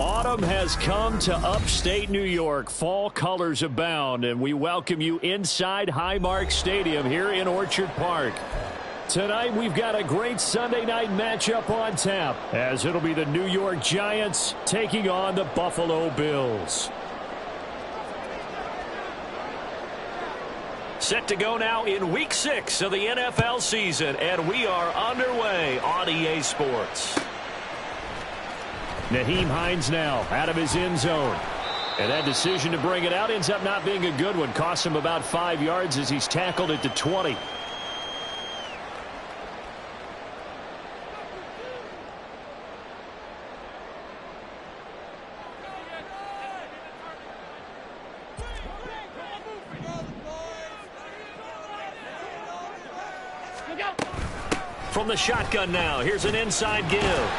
Autumn has come to upstate New York. Fall colors abound, and we welcome you inside Highmark Stadium here in Orchard Park. Tonight, we've got a great Sunday night matchup on tap, as it'll be the New York Giants taking on the Buffalo Bills. Set to go now in Week 6 of the NFL season, and we are underway on EA Sports. Nyheim Hines now out of his end zone. And that decision to bring it out ends up not being a good one. Cost him about 5 yards as he's tackled at the 20. From the shotgun now, here's an inside give.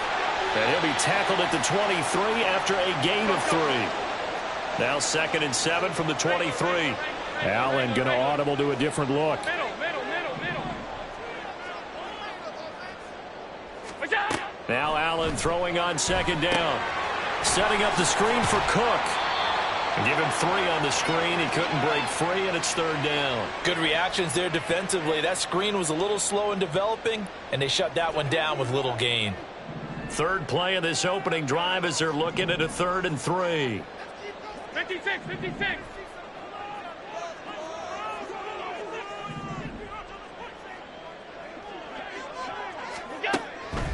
And he'll be tackled at the 23 after a gain of 3. Now 2nd and 7 from the 23. Allen going to audible to a different look. Now Allen throwing on 2nd down. Setting up the screen for Cook. And give him 3 on the screen. He couldn't break free, and it's 3rd down. Good reactions there defensively. That screen was a little slow in developing, and they shut that one down with little gain. 3rd play of this opening drive as they're looking at a 3rd and 3. 56.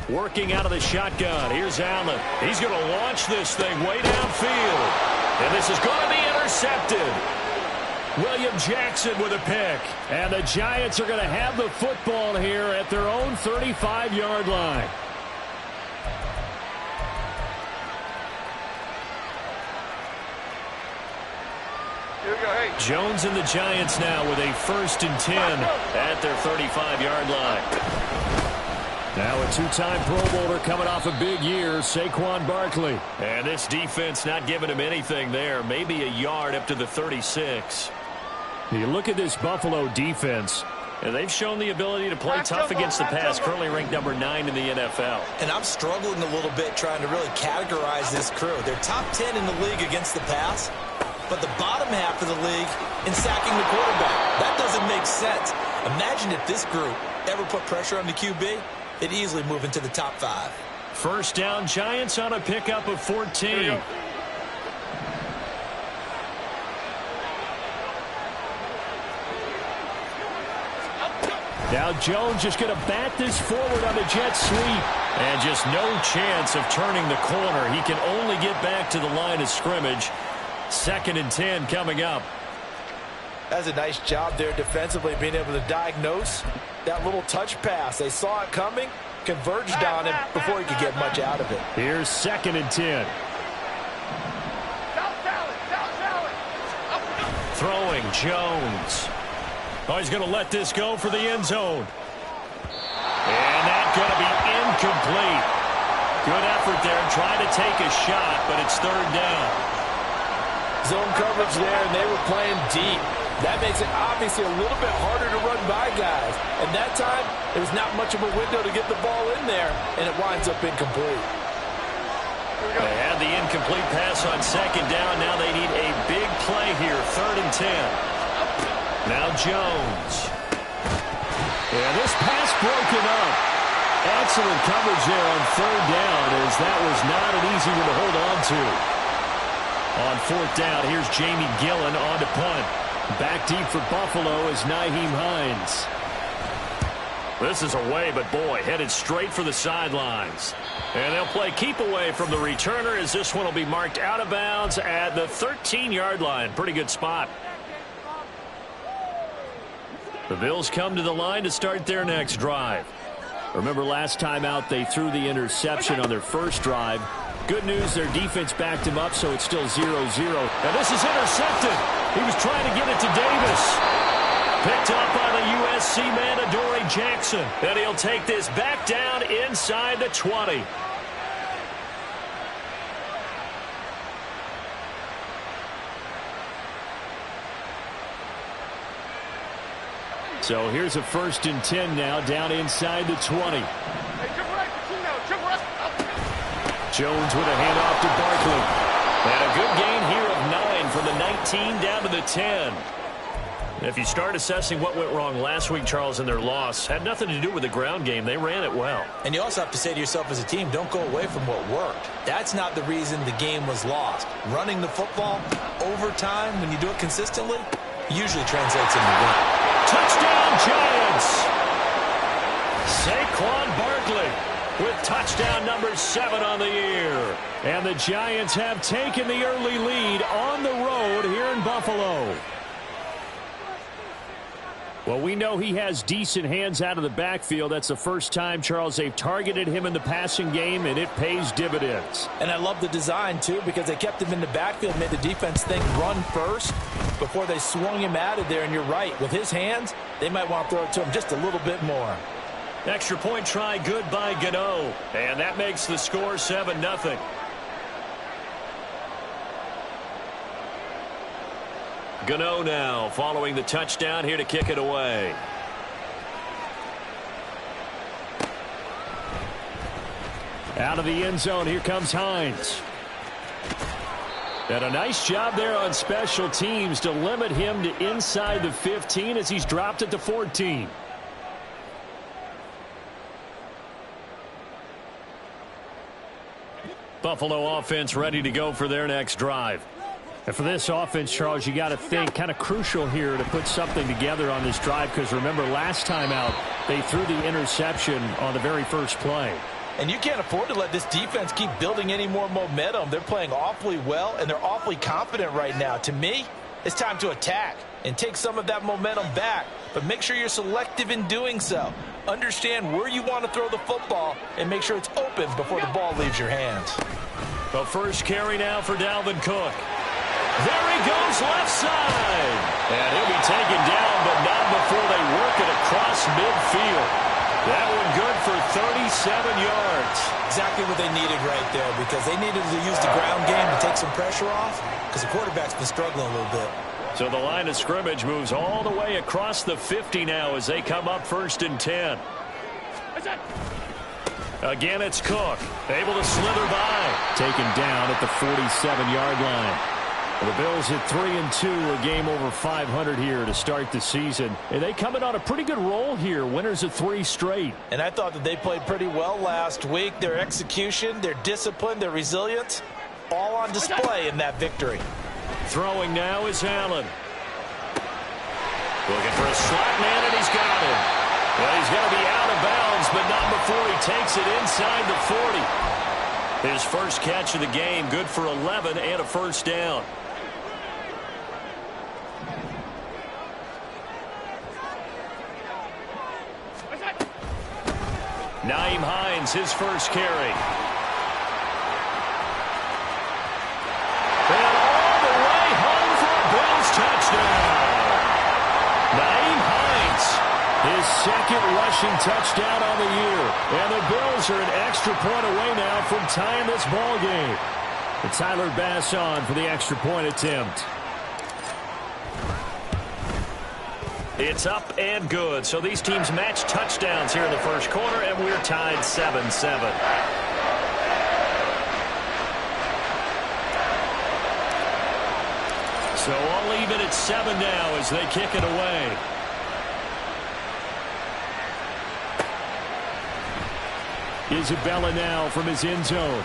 Working out of the shotgun. Here's Allen. He's going to launch this thing way downfield. And this is going to be intercepted. William Jackson with a pick. And the Giants are going to have the football here at their own 35-yard line. Jones and the Giants now with a 1st and 10 at their 35-yard line. Now a 2-time Pro Bowler coming off a big year, Saquon Barkley. And this defense not giving him anything there. Maybe a yard up to the 36. You look at this Buffalo defense, and they've shown the ability to play tough against the pass, currently ranked number 9 in the NFL. And I'm struggling a little bit trying to really categorize this crew. They're top 10 in the league against the pass, but the bottom half of the league in sacking the quarterback. That doesn't make sense. Imagine if this group ever put pressure on the QB, they'd easily move into the top 5. 1st down, Giants on a pickup of 14. Now Jones just going to bat this forward on the jet sweep. And just no chance of turning the corner. He can only get back to the line of scrimmage. 2nd and 10 coming up. That's a nice job there defensively, being able to diagnose that little touch pass. They saw it coming, converged on him before he could get much out of it. Here's 2nd and 10. Throwing Jones. Oh, he's going to let this go for the end zone. And that's going to be incomplete. Good effort there, trying to take a shot, but it's 3rd down. Zone coverage there, and they were playing deep. That makes it obviously a little bit harder to run by guys. And that time, there was not much of a window to get the ball in there, and it winds up incomplete. They had the incomplete pass on 2nd down. Now they need a big play here, 3rd and 10. Now Jones. Yeah, this pass broken up. Excellent coverage there on 3rd down, as that was not an easy one to hold on to. On 4th down, here's Jamie Gillen on to punt. Back deep for Buffalo is Nyheim Hines. This is away, but boy, headed straight for the sidelines. And they'll play keep away from the returner, as this one will be marked out of bounds at the 13-yard line. Pretty good spot. The Bills come to the line to start their next drive. Remember last time out they threw the interception on their first drive. Good news, their defense backed him up, so it's still 0-0. Now this is intercepted. He was trying to get it to Davis. Picked up by the USC man, Adoree Jackson. And he'll take this back down inside the 20. So here's a 1st and 10 now, down inside the 20. Jones with a handoff to Barkley. And a good gain here of 9 from the 19 down to the 10. If you start assessing what went wrong last week, Charles, in their loss, had nothing to do with the ground game. They ran it well. And you also have to say to yourself as a team, don't go away from what worked. That's not the reason the game was lost. Running the football over time, when you do it consistently, usually translates into win. Touchdown, Giants! Saquon Barkley with touchdown number 7 on the year. And the Giants have taken the early lead on the road here in Buffalo. Well, we know he has decent hands out of the backfield. That's the first time, Charles, they've targeted him in the passing game, and it pays dividends. And I love the design, too, because they kept him in the backfield, made the defense think run first before they swung him out of there. And you're right, with his hands, they might want to throw it to him just a little bit more. Extra point try good by Gano. And that makes the score 7-0. Gano now following the touchdown here to kick it away. Out of the end zone, here comes Hines. And a nice job there on special teams to limit him to inside the 15 as he's dropped it to 14. Buffalo offense ready to go for their next drive. And for this offense, Charles, you got to think kind of crucial here to put something together on this drive, because remember last time out they threw the interception on the very first play. And you can't afford to let this defense keep building any more momentum. They're playing awfully well, and they're awfully confident right now. To me, it's time to attack and take some of that momentum back, but make sure you're selective in doing so. Understand where you want to throw the football and make sure it's open before the ball leaves your hands. The first carry now for Dalvin Cook. There he goes left side. And he'll be taken down, but not before they work it across midfield. That one good for 37 yards. Exactly what they needed right there, because they needed to use the ground game to take some pressure off, because the quarterback's been struggling a little bit. So the line of scrimmage moves all the way across the 50 now as they come up 1st and 10. Again, it's Cook. Able to slither by. Taken down at the 47-yard line. The Bills at 3-2, a game over 500 here to start the season. And they come in on a pretty good roll here, winners of 3 straight. And I thought that they played pretty well last week. Their execution, their discipline, their resilience, all on display in that victory. Throwing now is Allen. Looking for a slot man, and he's got him. Well, he's going to be out of bounds, but not before he takes it inside the 40. His first catch of the game, good for 11 and a first down. Nyheim Hines, his first carry. And all the way home for a Bills touchdown. Nyheim Hines, his second rushing touchdown on the year. And the Bills are an extra point away now from tying this ball game. And Tyler Bass on for the extra point attempt. It's up and good. So these teams match touchdowns here in the first quarter, and we're tied 7-7. So all even at 7 now as they kick it away. Isabella now from his end zone.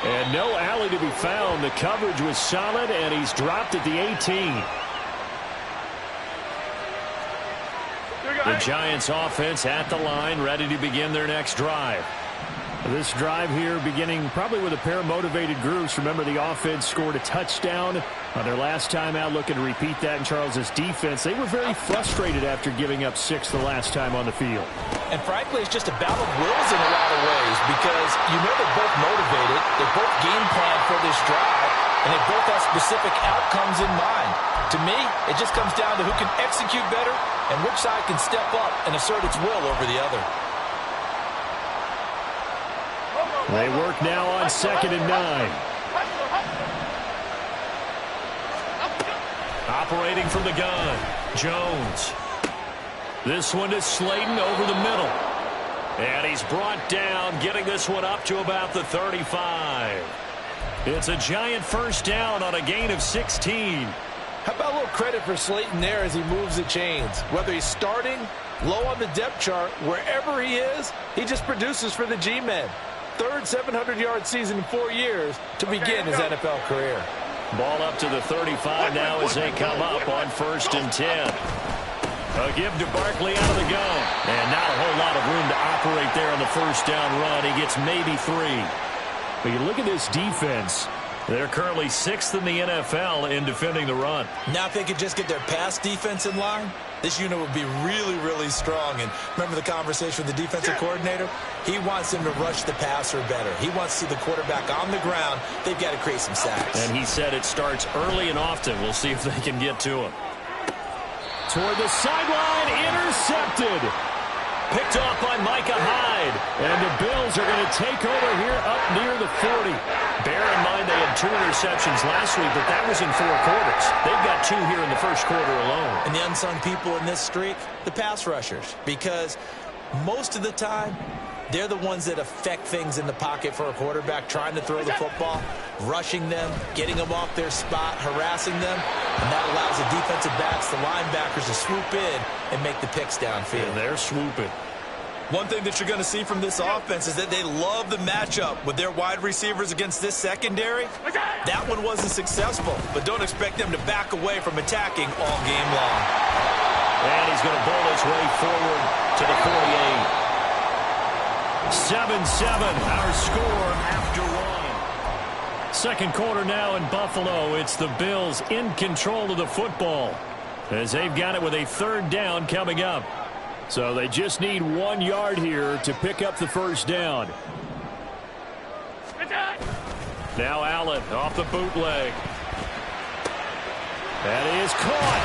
And no alley to be found. The coverage was solid, and he's dropped at the 18. The Giants offense at the line, ready to begin their next drive. This drive here beginning probably with a pair of motivated groups. Remember, the offense scored a touchdown on their last time out, looking to repeat that in Charles's defense. They were very frustrated after giving up 6 the last time on the field. And frankly, it's just a battle of wills in a lot of ways, because you know they're both motivated, they both game plan for this drive, and they both have specific outcomes in mind. To me, it just comes down to who can execute better and which side can step up and assert its will over the other. They work now on 2nd and 9. Operating from the gun, Jones. This one is Slayton over the middle. And he's brought down, getting this one up to about the 35. It's a giant first down on a gain of 16. How about a little credit for Slayton there as he moves the chains? Whether he's starting, low on the depth chart, wherever he is, he just produces for the G-men. Third 700-yard season in 4 years to begin his NFL career. Ball up to the 35 now as they come up on 1st and 10. A give to Barkley out of the gun. And not a whole lot of room to operate there on the first down run. He gets maybe 3. But you look at this defense. They're currently 6th in the NFL in defending the run. Now if they could just get their pass defense in line, this unit would be really, really strong. And remember the conversation with the defensive coordinator? He wants them to rush the passer better. He wants to see the quarterback on the ground. They've got to create some sacks. And he said it starts early and often. We'll see if they can get to him. Toward the sideline, intercepted. Picked off by Micah Hyde. And the Bills are going to take over here up near the 40. Bear in mind they had 2 interceptions last week, but that was in 4 quarters. They've got 2 here in the first quarter alone. And the unsung people in this streak, the pass rushers. Because most of the time, they're the ones that affect things in the pocket for a quarterback, trying to throw the football, rushing them, getting them off their spot, harassing them. And that allows the defensive backs, the linebackers to swoop in and make the picks downfield. And they're swooping. One thing that you're going to see from this offense is that they love the matchup with their wide receivers against this secondary. That one wasn't successful, but don't expect them to back away from attacking all game long. And he's going to bowl his way forward to the 48. 7-7, our score after 1. Second quarter now in Buffalo. It's the Bills in control of the football as they've got it with a 3rd down coming up. So they just need 1 yard here to pick up the first down. Now Allen off the bootleg. That is caught.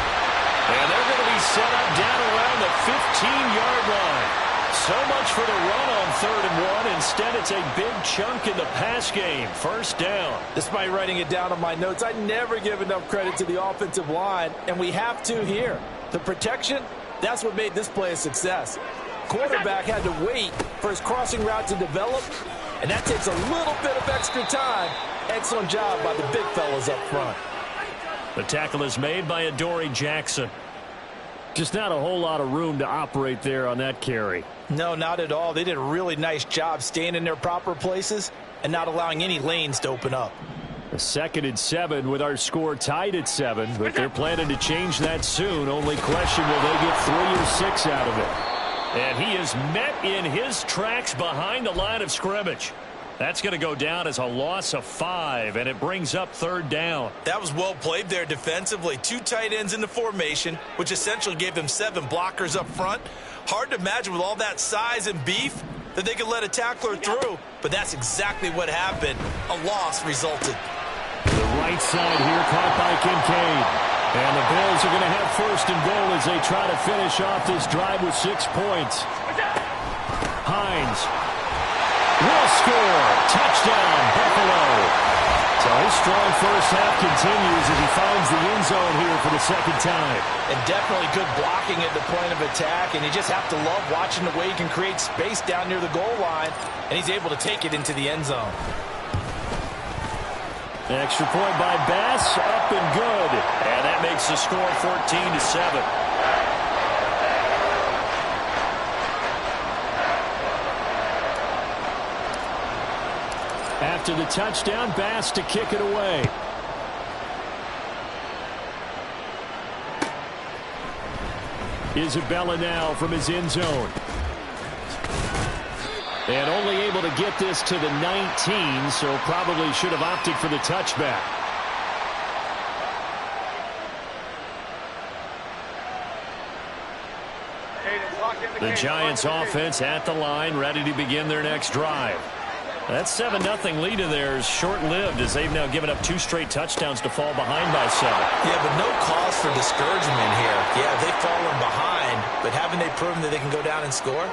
And they're going to be set up down around the 15-yard line. So much for the run on 3rd and 1. Instead, it's a big chunk in the pass game. First down. Despite writing it down on my notes, I never give enough credit to the offensive line, and we have to here. The protection, that's what made this play a success. Quarterback had to wait for his crossing route to develop, and that takes a little bit of extra time. Excellent job by the big fellas up front. The tackle is made by Adoree Jackson. Just not a whole lot of room to operate there on that carry. No, not at all. They did a really nice job staying in their proper places and not allowing any lanes to open up. A 2nd and 7 with our score tied at 7, but they're planning to change that soon. Only question, will they get 3 or 6 out of it? And he is met in his tracks behind the line of scrimmage. That's going to go down as a loss of 5, and it brings up 3rd down. That was well played there defensively. 2 tight ends in the formation, which essentially gave them 7 blockers up front. Hard to imagine with all that size and beef that they could let a tackler through, but that's exactly what happened. A loss resulted. The right side here caught by Kincaid. And the Bills are going to have 1st and goal as they try to finish off this drive with 6 points. Hines will score. Touchdown, Buffalo. So his strong first half continues as he finds the end zone here for the 2nd time. And definitely good blocking at the point of attack, and you just have to love watching the way he can create space down near the goal line, and he's able to take it into the end zone. Extra point by Bass, up and good. And that makes the score 14-7. After the touchdown, Bass to kick it away. Isabella now from his end zone. And only able to get this to the 19, so probably should have opted for the touchback. The Giants offense at the line, ready to begin their next drive. That 7-0 lead of theirs short-lived as they've now given up 2 straight touchdowns to fall behind by 7. Yeah, but no cause for discouragement here. Yeah, they've fallen behind, but haven't they proven that they can go down and score?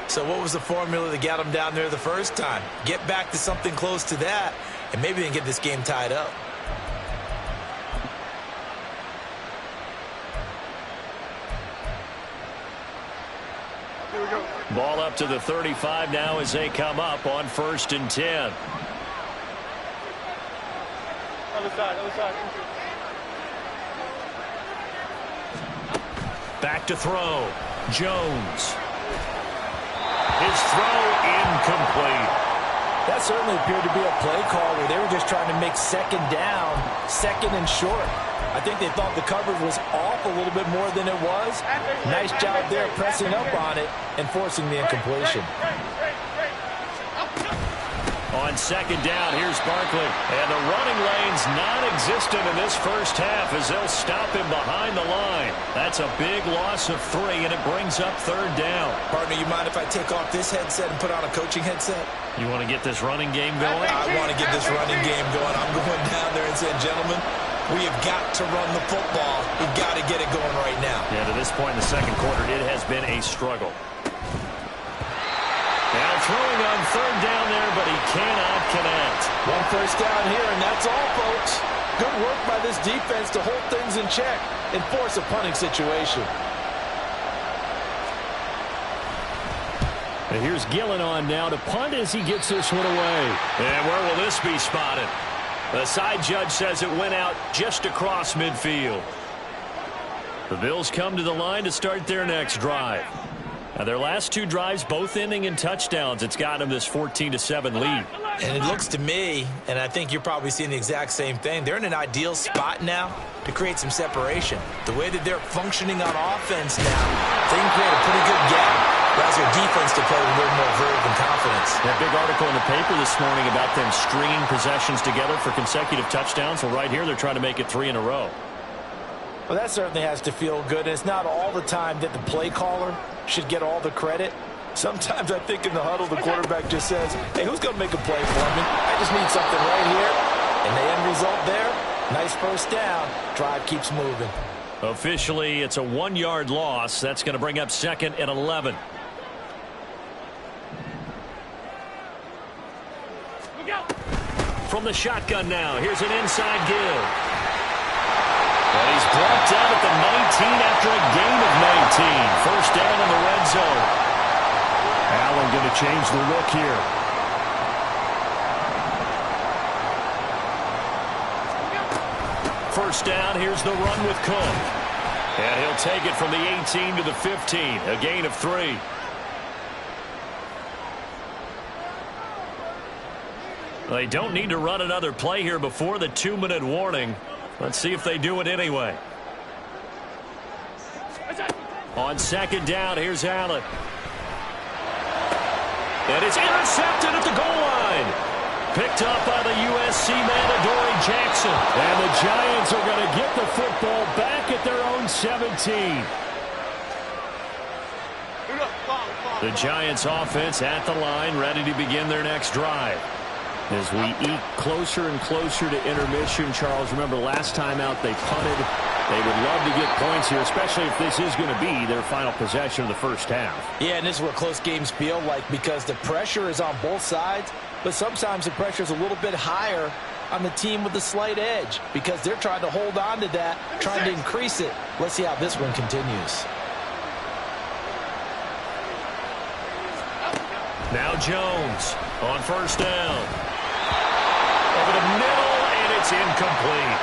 So what was the formula that got them down there the first time? Get back to something close to that, and maybe they can get this game tied up. Here we go. Ball up to the 35 now as they come up on 1st and 10. Other side, other side. Back to throw. Jones. His throw incomplete. That certainly appeared to be a play call where they were just trying to make second down, second and short. I think they thought the coverage was off a little bit more than it was. Nice job there pressing up on it and forcing the incompletion. On 2nd down, here's Barkley. And the running lane's non-existent in this first half as they'll stop him behind the line. That's a big loss of 3, and it brings up 3rd down. Partner, you mind if I take off this headset and put on a coaching headset? You want to get this running game going? I want to get this running game going. I'm going down there and saying, gentlemen, we have got to run the football. We've got to get it going right now. Yeah, to this point in the second quarter, it has been a struggle. Now throwing on 3rd down there, but he cannot connect. 1 first down here, and that's all, folks. Good work by this defense to hold things in check and force a punting situation. And here's Gillen on now to punt as he gets this one away. And where will this be spotted? The side judge says it went out just across midfield. The Bills come to the line to start their next drive. Now, their last 2 drives, both ending in touchdowns. It's got them this 14-7 lead. And it looks to me, and I think you're probably seeing the exact same thing, they're in an ideal spot now to create some separation. The way that they're functioning on offense now, they can create a pretty good gap. Allows their defense to play with a little more verve and confidence. That big article in the paper this morning about them stringing possessions together for consecutive touchdowns. Well, right here, they're trying to make it 3 in a row. Well, that certainly has to feel good. It's not all the time that the play caller should get all the credit. Sometimes I think in the huddle, the quarterback just says, hey, who's going to make a play for me? I just need something right here. And the end result there, nice first down. Drive keeps moving. Officially, it's a 1-yard loss. That's going to bring up 2nd and 11. From the shotgun now, here's an inside give. And he's brought down at the 19 after a gain of 19. First down in the red zone. Allen going to change the look here. First down, here's the run with Cook. And he'll take it from the 18 to the 15. A gain of 3. They don't need to run another play here before the 2-minute warning. Let's see if they do it anyway. On 2nd down, here's Allen. And it's intercepted at the goal line. Picked up by the USC man, Adoree Jackson. And the Giants are going to get the football back at their own 17. The Giants offense at the line, ready to begin their next drive. As we eke closer and closer to intermission, Charles, remember last time out they punted. They would love to get points here, especially if this is going to be their final possession of the first half. Yeah, and this is what close games feel like because the pressure is on both sides, but sometimes the pressure is a little bit higher on the team with the slight edge because they're trying to hold on to that, trying to increase it. Let's see how this one continues. Now Jones on first down. Over the middle, and it's incomplete.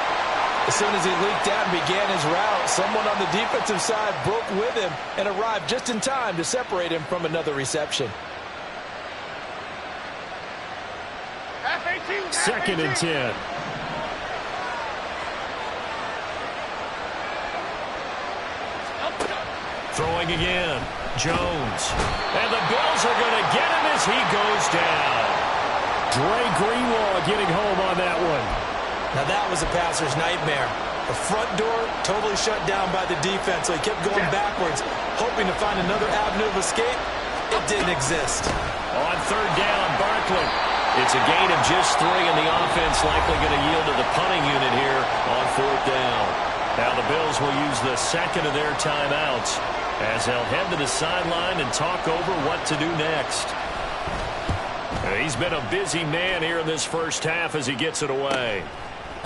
As soon as he leaked out and began his route, someone on the defensive side broke with him and arrived just in time to separate him from another reception. 2nd and 10. Throwing again. Jones. And the Bills are going to get him as he goes down. Dre Greenlaw getting home on that one. Now that was a passer's nightmare. The front door totally shut down by the defense, so he kept going backwards, hoping to find another avenue of escape. It didn't exist. On 3rd down, Barkley. It's a gain of just 3, and the offense likely going to yield to the punting unit here on 4th down. Now the Bills will use the second of their timeouts as they'll head to the sideline and talk over what to do next. He's been a busy man here in this first half as he gets it away.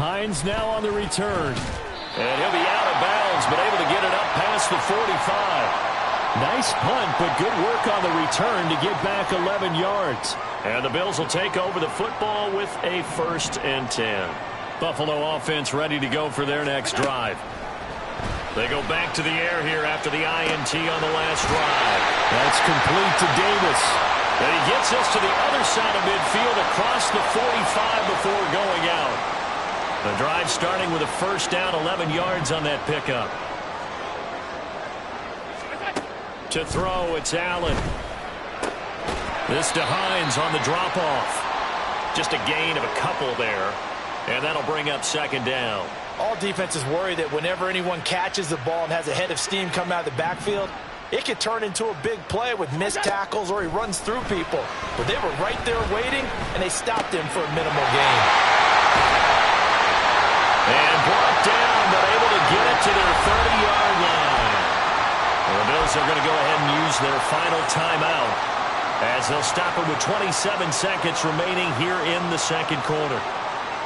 Hines now on the return. And he'll be out of bounds, but able to get it up past the 45. Nice punt, but good work on the return to get back 11 yards. And the Bills will take over the football with a 1st and 10. Buffalo offense ready to go for their next drive. They go back to the air here after the INT on the last drive. That's complete to Davis. And he gets us to the other side of midfield across the 45 before going out. The drive starting with a 1st down, 11 yards on that pickup. To throw, it's Allen. This to Hines on the drop-off. Just a gain of a couple there. And that'll bring up 2nd down. All defenses worry that whenever anyone catches the ball and has a head of steam come out of the backfield, it could turn into a big play with missed tackles or he runs through people. But they were right there waiting, and they stopped him for a minimal gain. And brought down, but able to get it to their 30-yard line. And the Bills are going to go ahead and use their final timeout as they'll stop it with 27 seconds remaining here in the 2nd quarter.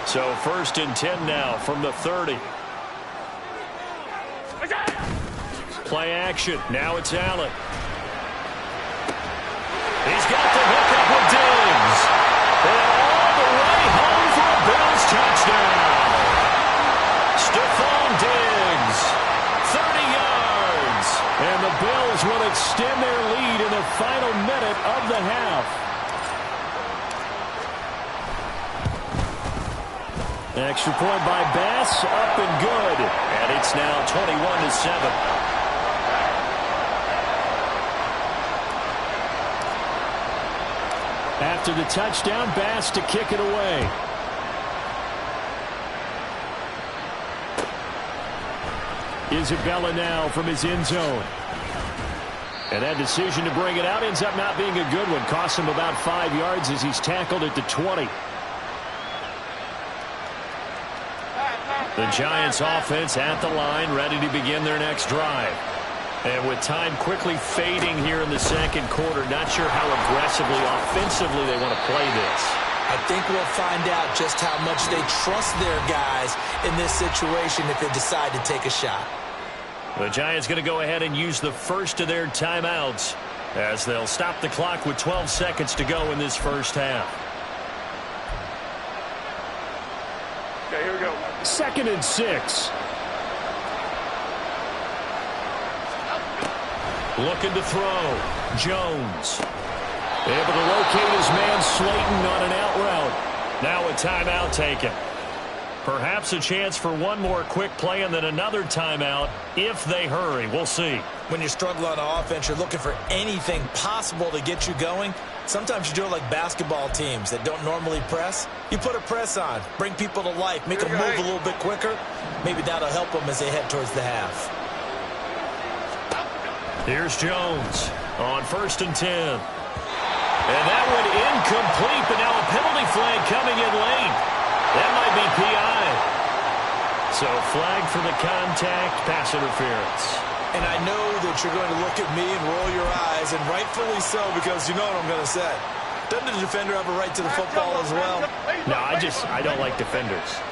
So 1st and 10 now from the 30. Play action. Now it's Allen. He's got the hook up with Diggs. And all the way home for a Bills touchdown. Stephon Diggs, 30 yards. And the Bills will extend their lead in the final minute of the half. Extra point by Bass, up and good. And it's now 21-7. After the touchdown, Bass to kick it away. Isabella now from his end zone. And that decision to bring it out ends up not being a good one. Costs him about 5 yards as he's tackled at the 20. The Giants offense at the line, ready to begin their next drive. And with time quickly fading here in the 2nd quarter, not sure how aggressively, offensively they want to play this. I think we'll find out just how much they trust their guys in this situation if they decide to take a shot. The Giants going to go ahead and use the first of their timeouts as they'll stop the clock with 12 seconds to go in this 1st half. Okay, here we go. 2nd and 6. Looking to throw. Jones. Able to locate his man Slayton on an out route. Now a timeout taken. Perhaps a chance for one more quick play and then another timeout if they hurry. We'll see. When you struggle on offense, you're looking for anything possible to get you going. Sometimes you do it like basketball teams that don't normally press. You put a press on, bring people to life, make them move a little bit quicker. Maybe that'll help them as they head towards the half. Here's Jones on 1st and 10. And that one incomplete, but now a penalty flag coming in late. That might be PI. So flag for the contact, pass interference. And I know that you're going to look at me and roll your eyes, and rightfully so, because you know what I'm going to say. Doesn't the defender have a right to the football as well? No, I don't like defenders.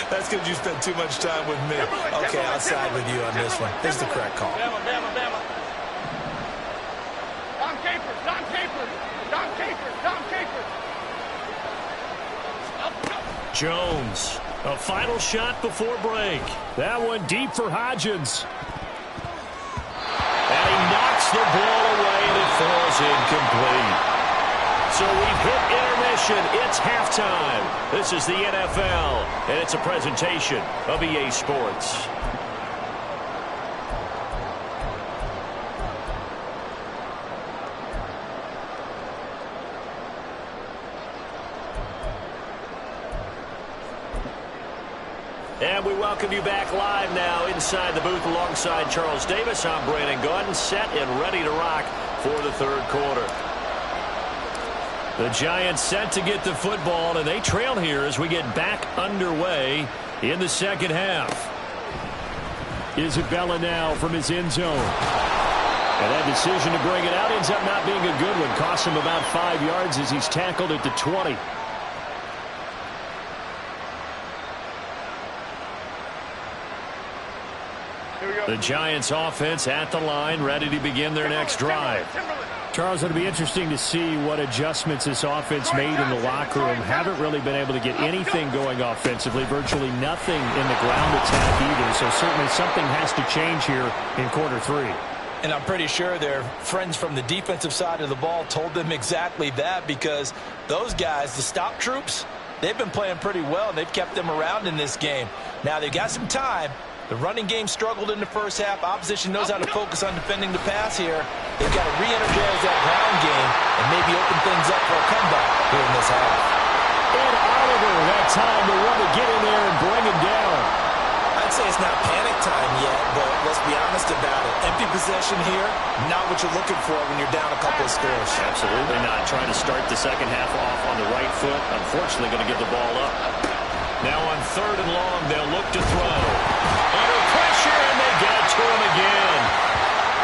That's because you spent too much time with me. Okay, I'll side with you on this one. Here's the correct call. Bama. Don Capers. Jones, a final shot before break. That one deep for Hodgins. And he knocks the ball away, and it falls incomplete. So we've hit intermission. It's halftime. This is the NFL, and it's a presentation of EA Sports. And we welcome you back live now inside the booth alongside Charles Davis. I'm Brandon Gaudin, set and ready to rock for the 3rd quarter. The Giants set to get the football, and they trail here as we get back underway in the 2nd half. Isabella now from his end zone. And that decision to bring it out ends up not being a good one. Costs him about 5 yards as he's tackled at the 20. The Giants offense at the line, ready to begin their next drive. Charles, it'll be interesting to see what adjustments this offense made in the locker room. Haven't really been able to get anything going offensively, virtually nothing in the ground attack either. So certainly something has to change here in quarter 3. And I'm pretty sure their friends from the defensive side of the ball told them exactly that, because those guys, the stop troops, they've been playing pretty well, and they've kept them around in this game. Now they've got some time. The running game struggled in the first half. Opposition knows how to focus on defending the pass here. They've got to re-energize that ground game and maybe open things up for a comeback here in this half. And Oliver, that time to want to get in there and bring him down. I'd say it's not panic time yet, but let's be honest about it. Empty possession here, not what you're looking for when you're down a couple of scores. Absolutely not. Trying to start the second half off on the right foot. Unfortunately, going to give the ball up. Now on 3rd and long, they'll look to throw. Under pressure, and they get it to him again.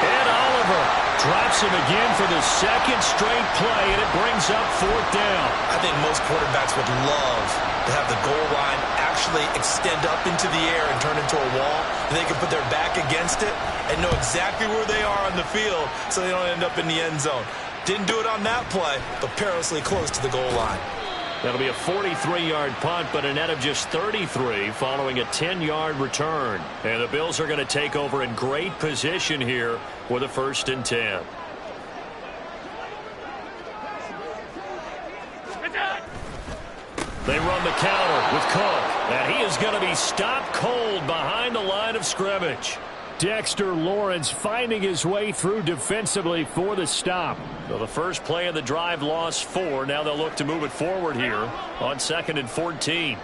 And Oliver drops him again for the second straight play, and it brings up 4th down. I think most quarterbacks would love to have the goal line actually extend up into the air and turn into a wall. They can put their back against it and know exactly where they are on the field so they don't end up in the end zone. Didn't do it on that play, but perilously close to the goal line. That'll be a 43-yard punt, but a net of just 33 following a 10-yard return. And the Bills are going to take over in great position here with a 1st and 10. They run the counter with Cook, and he is going to be stopped cold behind the line of scrimmage. Dexter Lawrence finding his way through defensively for the stop. So the first play of the drive lost 4. Now they'll look to move it forward here on 2nd and 14.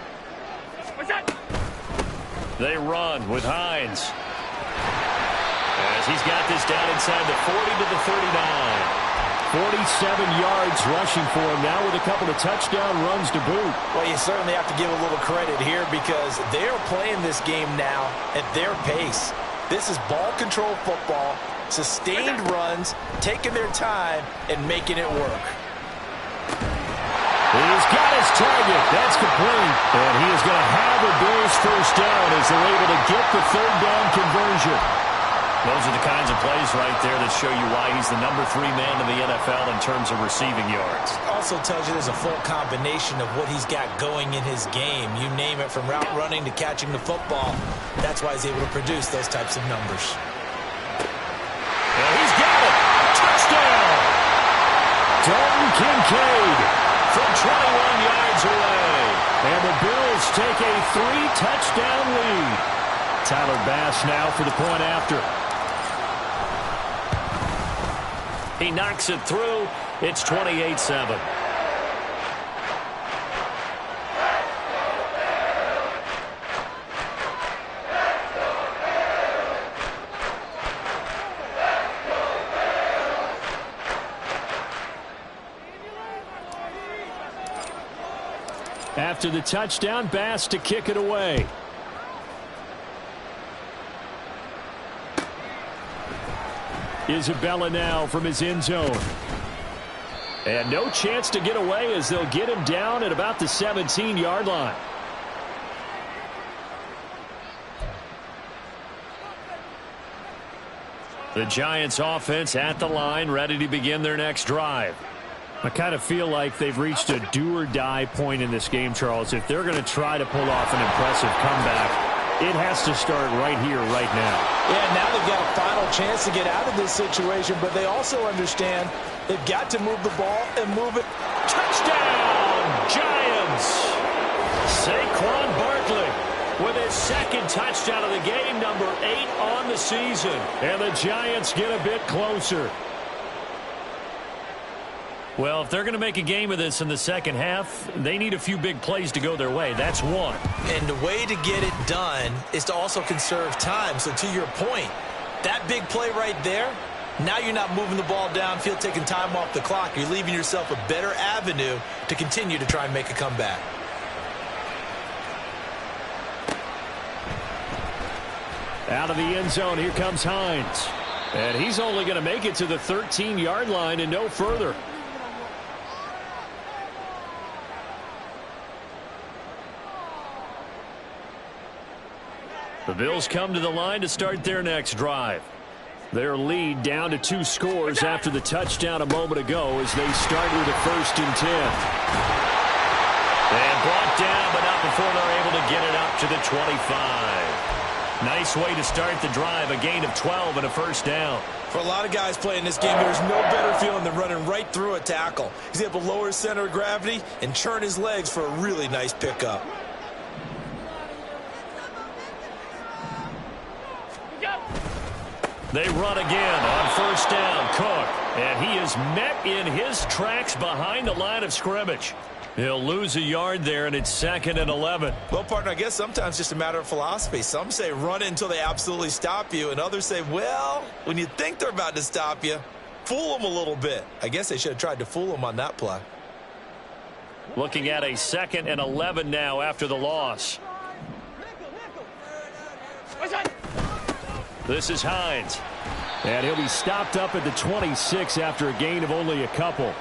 They run with Hines. As he's got this down inside the 40 to the 39. 47 yards rushing for him now with a couple of touchdown runs to boot. Well, you certainly have to give a little credit here, because they're playing this game now at their pace. This is ball control football, sustained runs, taking their time, and making it work. He's got his target. That's complete. And he is going to have a Bills first down as they're able to get the 3rd down conversion. Those are the kinds of plays right there that show you why he's the number 3 man in the NFL in terms of receiving yards. Also tells you there's a full combination of what he's got going in his game. You name it, from route running to catching the football. That's why he's able to produce those types of numbers. And he's got it. Touchdown. Dalton Kincaid From 21 yards away. And the Bills take a 3-touchdown lead. Tyler Bass now for the point after. He knocks it through. It's 28-7. After the touchdown, Bass to kick it away. Isabella now from his end zone. And no chance to get away as they'll get him down at about the 17-yard line. The Giants offense at the line, ready to begin their next drive. I kind of feel like they've reached a do-or-die point in this game, Charles. If they're going to try to pull off an impressive comeback, it has to start right here, right now. Yeah, now they've got a final chance to get out of this situation, but they also understand they've got to move the ball and move it. Touchdown, Giants! Saquon Barkley with his 2nd touchdown of the game, number 8 on the season. And the Giants get a bit closer. Well, if they're going to make a game of this in the second half, they need a few big plays to go their way. That's one. And the way to get it done is to also conserve time. So to your point, that big play right there, now you're not moving the ball downfield, taking time off the clock. You're leaving yourself a better avenue to continue to try and make a comeback. Out of the end zone, here comes Hines. And he's only going to make it to the 13-yard line and no further. The Bills come to the line to start their next drive. Their lead down to 2 scores after the touchdown a moment ago as they start with a 1st and 10. And brought down, but not before they're able to get it up to the 25. Nice way to start the drive, a gain of 12 and a 1st down. For a lot of guys playing this game, there's no better feeling than running right through a tackle. He's able to lower his center of gravity and churn his legs for a really nice pickup. They run again on 1st down. Cook, and he is met in his tracks behind the line of scrimmage. He'll lose a yard there, and it's 2nd and 11. Well, partner, I guess sometimes just a matter of philosophy. Some say run it until they absolutely stop you, and others say, well, when you think they're about to stop you, fool them a little bit. I guess they should have tried to fool them on that play. Looking at a 2nd and 11 now after the loss. This is Hines. And he'll be stopped up at the 26 after a gain of only a couple.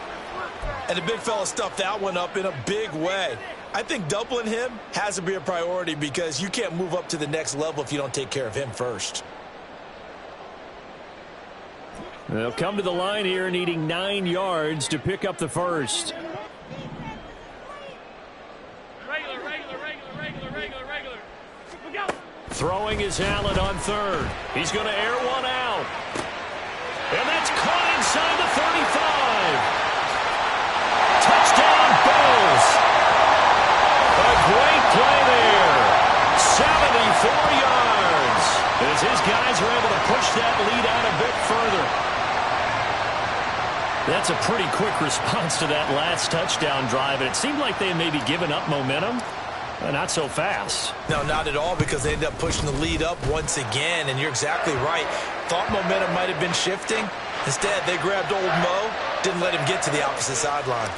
And the big fella stuffed that one up in a big way. I think doubling him has to be a priority because you can't move up to the next level if you don't take care of him first. They'll come to the line here needing 9 yards to pick up the 1st. Throwing is Allen on 3rd. He's going to air one out. And that's caught inside the 35. Touchdown, Bills. A great play there. 74 yards. As his guys are able to push that lead out a bit further. That's a pretty quick response to that last touchdown drive. And it seemed like they had maybe given up momentum. Not so fast. No, not at all, because they ended up pushing the lead up once again, and you're exactly right. Thought momentum might have been shifting. Instead, they grabbed old Mo, didn't let him get to the opposite sideline.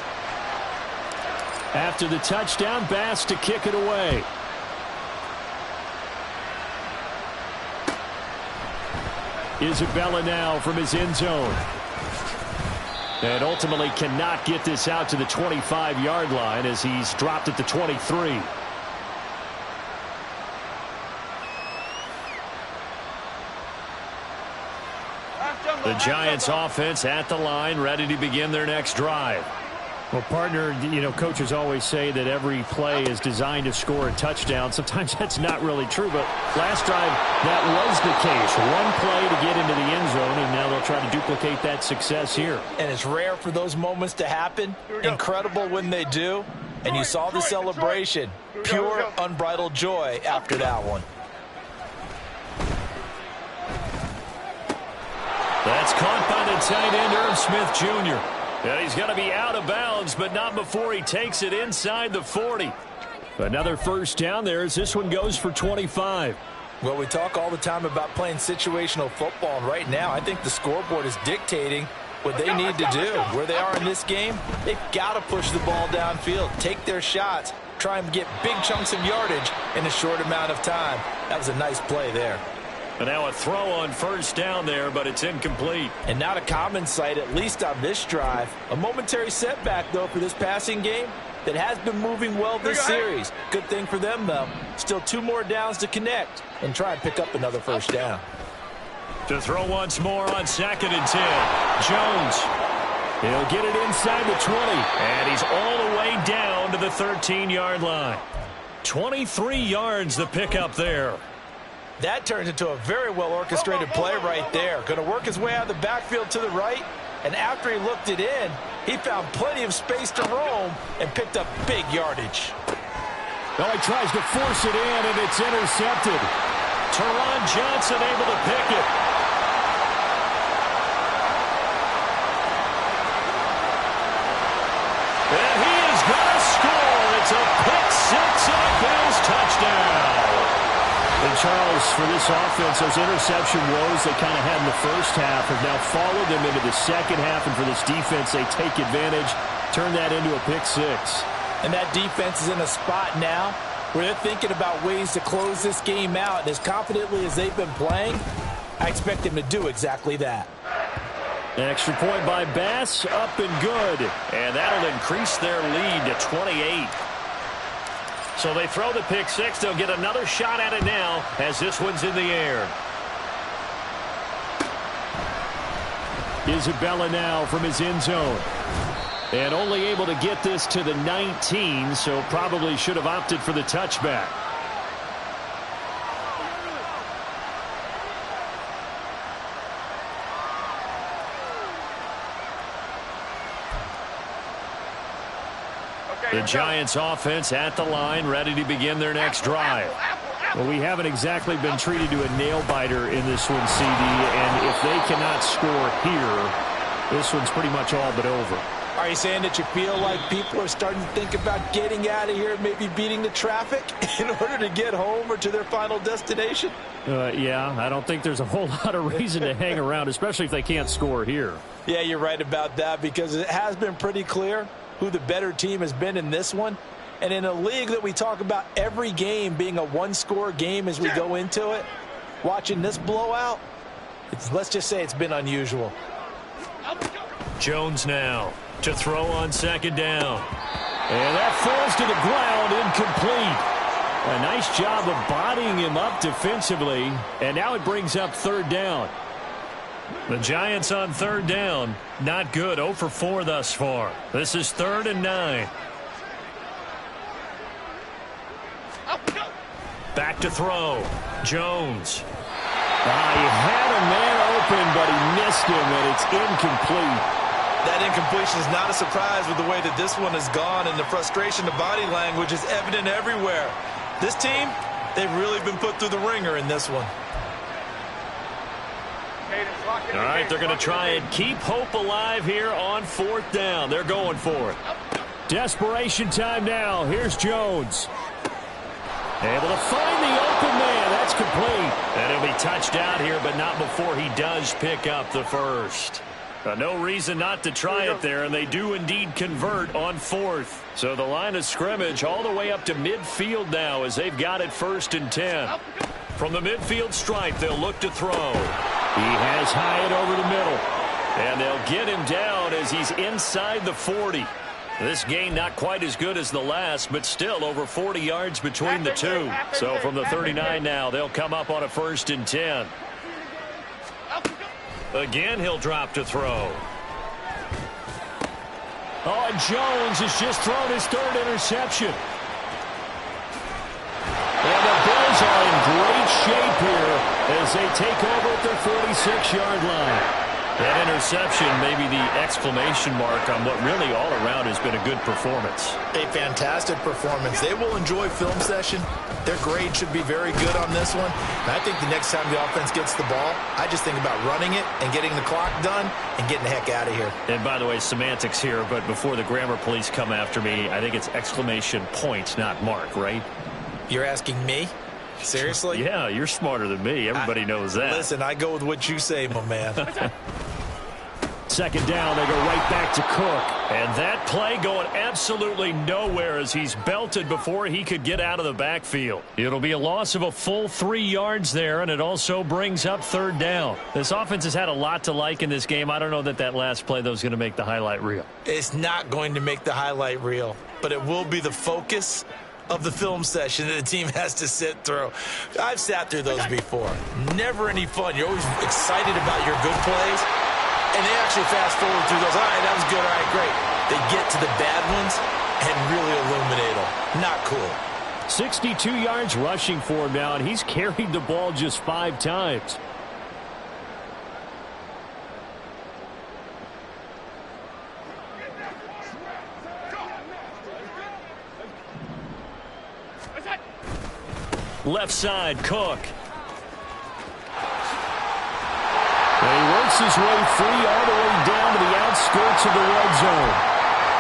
After the touchdown, Bass to kick it away. Isabella now from his end zone. And ultimately cannot get this out to the 25-yard line as he's dropped at the 23. The Giants offense at the line, ready to begin their next drive. Well, partner, you know, coaches always say that every play is designed to score a touchdown. Sometimes that's not really true, but last drive, that was the case. One play to get into the end zone, and now they'll try to duplicate that success here. And it's rare for those moments to happen. Incredible when they do. And you saw the celebration. Pure, unbridled joy after that one. That's caught by the tight end, Irv Smith Jr. And he's going to be out of bounds, but not before he takes it inside the 40. Another 1st down there as this one goes for 25. Well, we talk all the time about playing situational football, and right now I think the scoreboard is dictating what they need to do. Where they are in this game, they've got to push the ball downfield, take their shots, try and get big chunks of yardage in a short amount of time. That was a nice play there. And now a throw on 1st down there, but it's incomplete. And not a common sight, at least on this drive. A momentary setback, though, for this passing game that has been moving well this series. Good thing for them, though. Still 2 more downs to connect and try and pick up another 1st down. To throw once more on 2nd and 10. Jones. He'll get it inside the 20. And he's all the way down to the 13-yard line. 23 yards the pickup there. That turns into a very well-orchestrated play right there. Going to work his way out of the backfield to the right, and after he looked it in, he found plenty of space to roam and picked up big yardage. Well, he tries to force it in, and it's intercepted. Teron Johnson able to pick it. And he is going to score. It's a pick 6 and a Bills touchdown. And Charles, for this offense, those interception woes they kind of had in the 1st half have now followed them into the 2nd half. And for this defense, they take advantage, turn that into a pick 6. And that defense is in a spot now where they're thinking about ways to close this game out. And as confidently as they've been playing, I expect them to do exactly that. An extra point by Bass, up and good. And that'll increase their lead to 28. So they throw the pick six. They'll get another shot at it now as this one's in the air. Isabella now from his end zone. And only able to get this to the 19, so probably should have opted for the touchback. The Giants offense at the line, ready to begin their next drive. Well, we haven't exactly been treated to a nail-biter in this one, CD, and if they cannot score here, this one's pretty much all but over. Are you saying that you feel like people are starting to think about getting out of here, maybe beating the traffic in order to get home or to their final destination? Yeah, I don't think there's a whole lot of reason to hang around, especially if they can't score here. Yeah, you're right about that, because it has been pretty clear who the better team has been in this one. And in a league that we talk about every game being a one-score game as we go into it, watching this blowout, let's just say it's been unusual. Jones now to throw on second down. And that falls to the ground, incomplete. A nice job of bodying him up defensively, and now it brings up third down. The Giants on third down, not good, 0 for 4 thus far. This is 3rd and 9. Back to throw. Jones. He had a man open, but he missed him, and it's incomplete. That incompletion is not a surprise with the way that this one has gone, and the frustration, the body language is evident everywhere. This team, they've really been put through the ringer in this one. All right, they're going to try and keep hope alive here on 4th down. They're going for it. Desperation time now. Here's Jones. Able to find the open man. That's complete. And he'll be touched out here, but not before he does pick up the first. No reason not to try it there, and they do indeed convert on 4th. So the line of scrimmage all the way up to midfield now as they've got it 1st and 10. From the midfield stripe, they'll look to throw. He has Hyatt over the middle. And they'll get him down as he's inside the 40. This gain not quite as good as the last, but still over 40 yards between the two. So from the 39 now, they'll come up on a 1st and 10. Again, he'll drop to throw. Oh, and Jones has just thrown his 3rd interception. And the Bills are in great shape here as they take over at their 46-yard line. That interception may be the exclamation mark on what really all around has been a good performance. A fantastic performance. They will enjoy film session. Their grade should be very good on this one. And I think the next time the offense gets the ball, I just think about running it and getting the clock done and getting the heck out of here. And by the way, semantics here, but before the grammar police come after me, I think it's exclamation point, not mark, right? You're asking me? Seriously? Yeah, you're smarter than me. Everybody knows that. Listen, I go with what you say, my man. 2nd down, they go right back to Cook. And that play going absolutely nowhere as he's belted before he could get out of the backfield. It'll be a loss of a full 3 yards there, and it also brings up 3rd down. This offense has had a lot to like in this game. I don't know that last play, though, is going to make the highlight reel. It's not going to make the highlight reel, but it will be the focus of the film session that the team has to sit through. I've sat through those before. Never any fun. You're always excited about your good plays, and they actually fast forward through those. All right, that was good. All right, great. They get to the bad ones and really illuminate them. Not cool. 62 yards rushing for him now, and he's carried the ball just 5 times. Left side, Cook. And he works his way free all the way down to the outskirts of the red zone.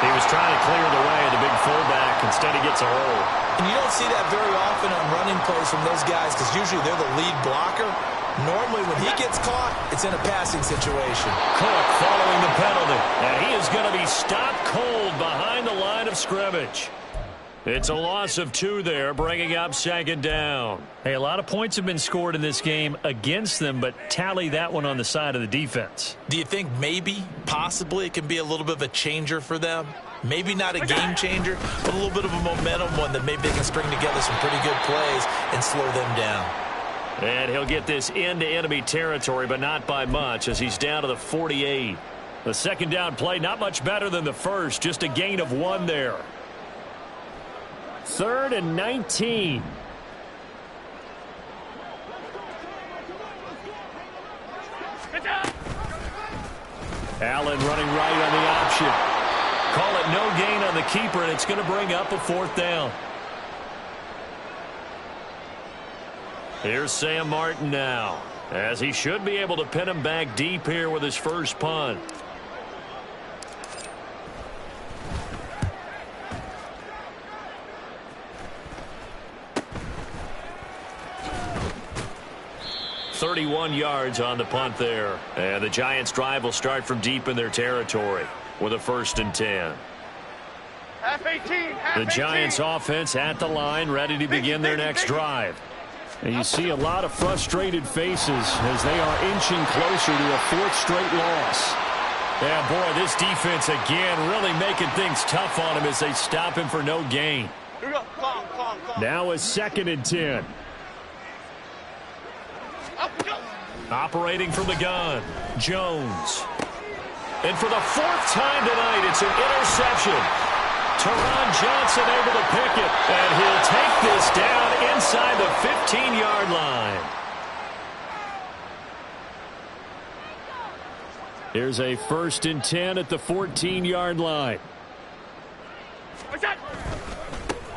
He was trying to clear the way of the big fullback. Instead, he gets a hole. And you don't see that very often on running plays from those guys because usually they're the lead blocker. Normally, when he gets caught, it's in a passing situation. Cook following the penalty. And he is going to be stopped cold behind the line of scrimmage. It's a loss of 2 there, bringing up second down. Hey, a lot of points have been scored in this game against them, but tally that one on the side of the defense. Do you think maybe, possibly, it can be a little bit of a changer for them? Maybe not a game changer, but a little bit of a momentum one that maybe they can string together some pretty good plays and slow them down. And he'll get this into enemy territory, but not by much, as he's down to the 48. The second down play, not much better than the first, just a gain of 1 there. 3rd and 19. Allen running right on the option. Call it no gain on the keeper, and it's going to bring up a 4th down. Here's Sam Martin now, as he should be able to pin him back deep here with his first punt. .31 yards on the punt there. And the Giants' drive will start from deep in their territory with a 1st and 10. Half 18. The Giants' offense at the line, ready to begin their next drive. And you see a lot of frustrated faces as they are inching closer to a 4th straight loss. Yeah, boy, this defense again really making things tough on him as they stop him for no gain. Here we go. Calm. Now a 2nd and 10. Operating from the gun, Jones. And for the 4th time tonight, it's an interception. Teron Johnson able to pick it, and he'll take this down inside the 15-yard line. Here's a 1st and 10 at the 14-yard line.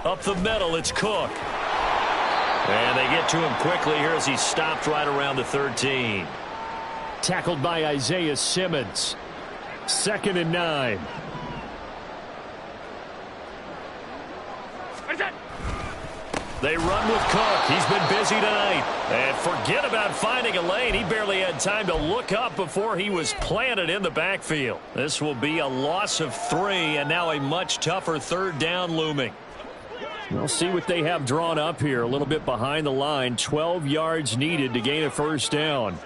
Up the middle, it's Cook. And they get to him quickly here as he's stopped right around the 13. Tackled by Isaiah Simmons. 2nd and 9. They run with Cook. He's been busy tonight. And forget about finding a lane. He barely had time to look up before he was planted in the backfield. This will be a loss of 3, and now a much tougher 3rd down looming. We'll see what they have drawn up here. A little bit behind the line. 12 yards needed to gain a 1st down.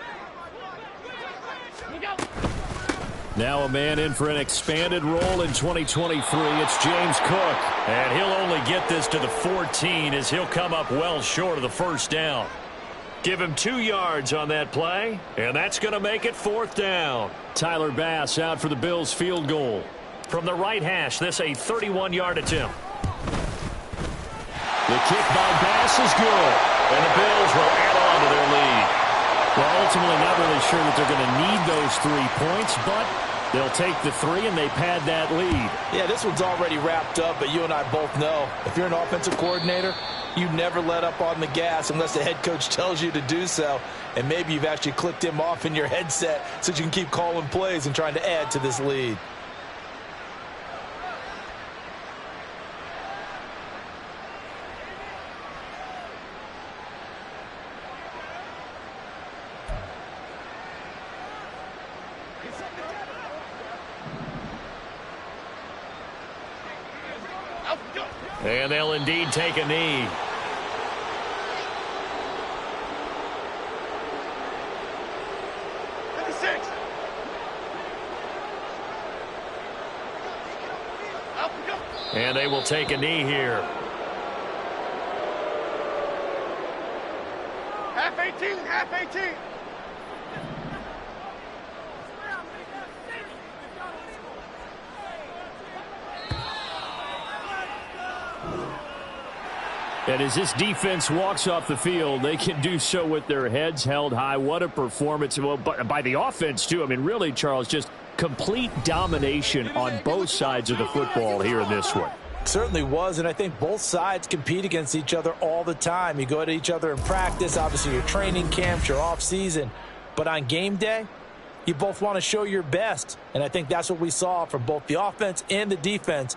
Now a man in for an expanded role in 2023. It's James Cook. And he'll only get this to the 14 as he'll come up well short of the 1st down. Give him 2 yards on that play, and that's going to make it 4th down. Tyler Bass out for the Bills field goal. From the right hash, this a 31-yard attempt. The kick by Bass is good. And the Bills will add on to their lead. Well, ultimately not really sure that they're going to need those 3 points, but they'll take the 3 and they pad that lead. Yeah, this one's already wrapped up, but you and I both know if you're an offensive coordinator, you never let up on the gas unless the head coach tells you to do so. And maybe you've actually clicked him off in your headset so you can keep calling plays and trying to add to this lead. And they'll indeed take a knee. And they will take a knee here. Half 18, half 18. And as this defense walks off the field, they can do so with their heads held high. What a performance. Well, by the offense, too. I mean, really, Charles, just complete domination on both sides of the football here in this one. Certainly was, and I think both sides compete against each other all the time. You go to each other in practice, obviously your training camps, your off-season. But on game day, you both want to show your best. And I think that's what we saw from both the offense and the defense